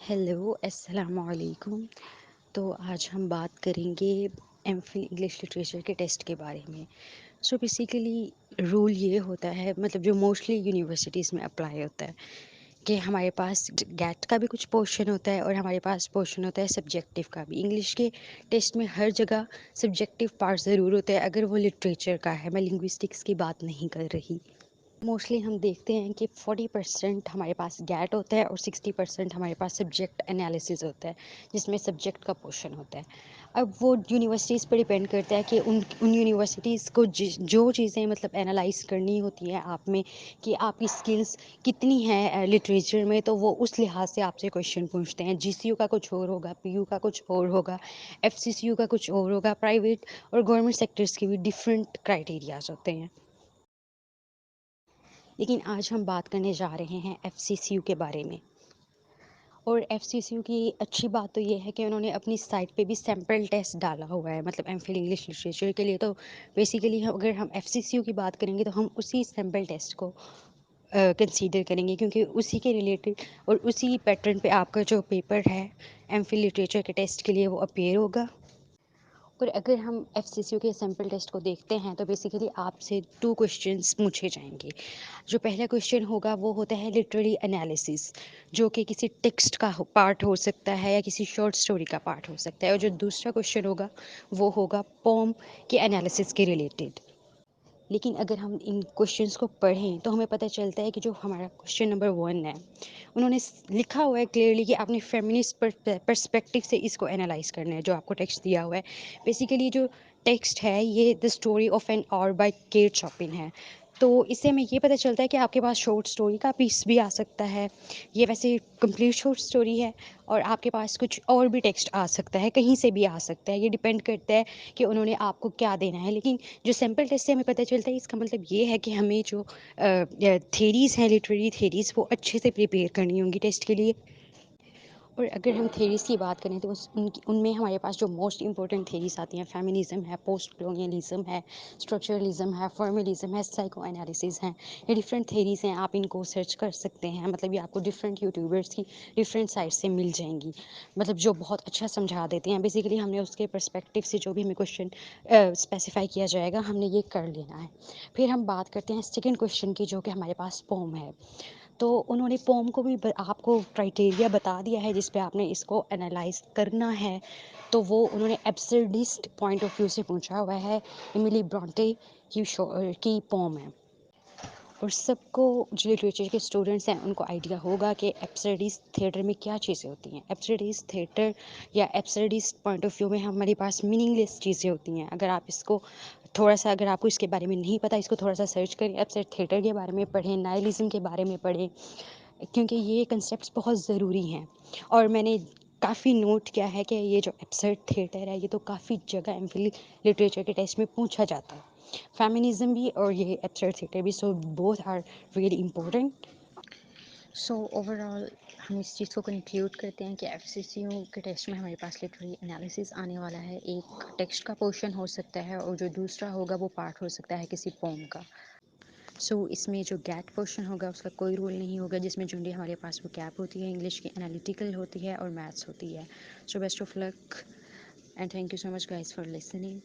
Hello السلام علیکم. تو آج ہم بات کریں گے ایم فل انگلش لٹریچر کے ٹیسٹ کے بارے میں. سو بیسیکلی رول یہ ہوتا ہے، مطلب جو موسٹلی یونیورسٹیز میں اپلائی ہوتا ہے، کہ ہمارے پاس گیٹ کا بھی کچھ پورشن ہوتا ہے اور ہمارے پاس پورشن ہوتا ہے سبجیکٹیو کا بھی. انگلش کے ٹیسٹ میں ہر جگہ سبجیکٹیو پارٹ ضرور ہوتا ہے اگر وہ لٹریچر کا ہے. میں لنگوسٹکس کی بات نہیں کر رہی. موسٹلی ہم دیکھتے ہیں کہ 40% ہمارے پاس گیٹ ہوتا ہے اور 60% ہمارے پاس سبجیکٹ انالیسز ہوتا ہے، جس میں سبجیکٹ کا پورشن ہوتا ہے. اب وہ یونیورسٹیز پہ ڈپینڈ کرتا ہے کہ ان یونیورسٹیز کو جو چیزیں مطلب انالائز کرنی ہوتی ہیں آپ میں، کہ آپ کی اسکلس کتنی ہیں لٹریچر میں، تو وہ اس لحاظ سے آپ سے کویشچن پوچھتے ہیں. جی سی یو کا کچھ اور ہوگا، پی یو کا کچھ اور ہوگا، ایف سی سی یو کا کچھ اور ہوگا. پرائیویٹ اور گورنمنٹ سیکٹرس کی بھی ڈفرینٹ کرائیٹیریاز ہوتے ہیں. لیکن آج ہم بات کرنے جا رہے ہیں ایف سی سی یو کے بارے میں. اور ایف سی سی یو کی اچھی بات تو یہ ہے کہ انہوں نے اپنی سائٹ پہ بھی سیمپل ٹیسٹ ڈالا ہوا ہے، مطلب ایم فل انگلش لٹریچر کے لیے. تو بیسیکلی اگر ہم ایف سی سی یو کی بات کریں گے تو ہم اسی سیمپل ٹیسٹ کو کنسیڈر کریں گے، کیونکہ اسی کے ریلیٹڈ اور اسی پیٹرن پہ آپ کا جو پیپر ہے ایم فل لٹریچر کے ٹیسٹ کے لیے وہ اپیئر ہوگا. اور اگر ہم ایف سی سی یو کے سیمپل ٹیسٹ کو دیکھتے ہیں تو بیسیکلی آپ سے 2 کویشچنس پوچھے جائیں گے. جو پہلا کویشچن ہوگا وہ ہوتا ہے لٹریری انالیسس، جو کہ کسی ٹیکسٹ کا پارٹ ہو سکتا ہے یا کسی شارٹ اسٹوری کا پارٹ ہو سکتا ہے. اور جو دوسرا کویشچن ہوگا وہ ہوگا پوم کے انالیسس کے ریلیٹڈ. لیکن اگر ہم ان کویشچنس کو پڑھیں تو ہمیں پتہ چلتا ہے کہ جو ہمارا کویشچن نمبر 1 ہے، انہوں نے لکھا ہوا ہے کلیئرلی کہ آپ نے فیمنسٹ پرسپیکٹو سے اس کو انالائز کرنا ہے. جو آپ کو ٹیکسٹ دیا ہوا ہے، بیسیکلی جو ٹیکسٹ ہے یہ the story of an hour by Kate Chopin ہے. تو اس سے ہمیں یہ پتہ چلتا ہے کہ آپ کے پاس شارٹ اسٹوری کا پیس بھی آ سکتا ہے. یہ ویسے کمپلیٹ شارٹ اسٹوری ہے اور آپ کے پاس کچھ اور بھی ٹیکسٹ آ سکتا ہے، کہیں سے بھی آ سکتا ہے. یہ ڈپینڈ کرتا ہے کہ انہوں نے آپ کو کیا دینا ہے. لیکن جو سیمپل ٹیسٹ سے ہمیں پتہ چلتا ہے، اس کا مطلب یہ ہے کہ ہمیں جو تھیریز ہیں، لٹریری تھیریز، وہ اچھے سے پریپیئر کرنی ہوں گی ٹیسٹ کے لیے. اور اگر ہم تھیریز کی بات کریں تو ان میں ہمارے پاس جو موسٹ امپورٹنٹ تھیریز آتی ہیں، فیمنزم ہے، پوسٹ کولونیلزم ہے، اسٹرکچرلزم ہے، فارملزم ہے، سائیکو انالیسز ہیں. یہ ڈفرینٹ تھیریز ہیں، آپ ان کو سرچ کر سکتے ہیں. مطلب یہ آپ کو ڈفرینٹ یوٹیوبرس کی ڈفرینٹ سائٹ سے مل جائیں گی، مطلب جو بہت اچھا سمجھا دیتے ہیں. بیسیکلی ہم نے اس کے پرسپیکٹو سے جو بھی ہمیں کویشچن اسپیسیفائی کیا جائے گا، ہم نے یہ کر لینا ہے. پھر ہم بات کرتے ہیں سیکنڈ کویشچن کی، جو کہ ہمارے پاس پوم ہے. تو انہوں نے پوم کو بھی آپ کو کرائٹیریا بتا دیا ہے جس پہ آپ نے اس کو انالائز کرنا ہے. تو وہ انہوں نے ایبسرڈسٹ پوائنٹ آف ویو سے پوچھا ہوا ہے. ایملی برانٹے کی پوم ہے. اور سب کو جو لٹریچر کے اسٹوڈنٹس ہیں ان کو آئیڈیا ہوگا کہ ایبسرڈسٹ تھیٹر میں کیا چیزیں ہوتی ہیں. ایبسرڈسٹ تھیٹر یا ایبسرڈسٹ پوائنٹ آف ویو میں ہمارے پاس میننگ لیس چیزیں ہوتی ہیں. اگر آپ اس کو تھوڑا سا، اگر آپ کو اس کے بارے میں نہیں پتہ، اس کو تھوڑا سا سرچ کریں، ایبسرڈ تھیٹر کے بارے میں پڑھیں، نائلزم کے بارے میں پڑھیں، کیونکہ یہ کنسیپٹس بہت ضروری ہیں. اور میں نے کافی نوٹ کیا ہے کہ یہ جو ایبسرڈ تھیٹر ہے، یہ تو کافی جگہ ایم فل لٹریچر کے ٹیسٹ میں پوچھا جاتا ہے. فیمنزم بھی اور یہ ایبسرڈ تھیٹر بھی، so both are really important. So overall ہم اس چیز کو کنکلیوڈ کرتے ہیں کہ ایف سی سی یو کے ٹیسٹ میں ہمارے پاس لٹریری انالیسس آنے والا ہے. ایک ٹیکسٹ کا پورشن ہو سکتا ہے اور جو دوسرا ہوگا وہ پارٹ ہو سکتا ہے کسی پوم کا. سو اس میں جو گیٹ پورشن ہوگا اس کا کوئی رول نہیں ہوگا، جس میں جنرلی ہمارے پاس وہ کیپ ہوتی ہے، انگلش کی انالیٹیکل ہوتی ہے اور میتھس ہوتی ہے. So best of luck and thank you so much guys for listening.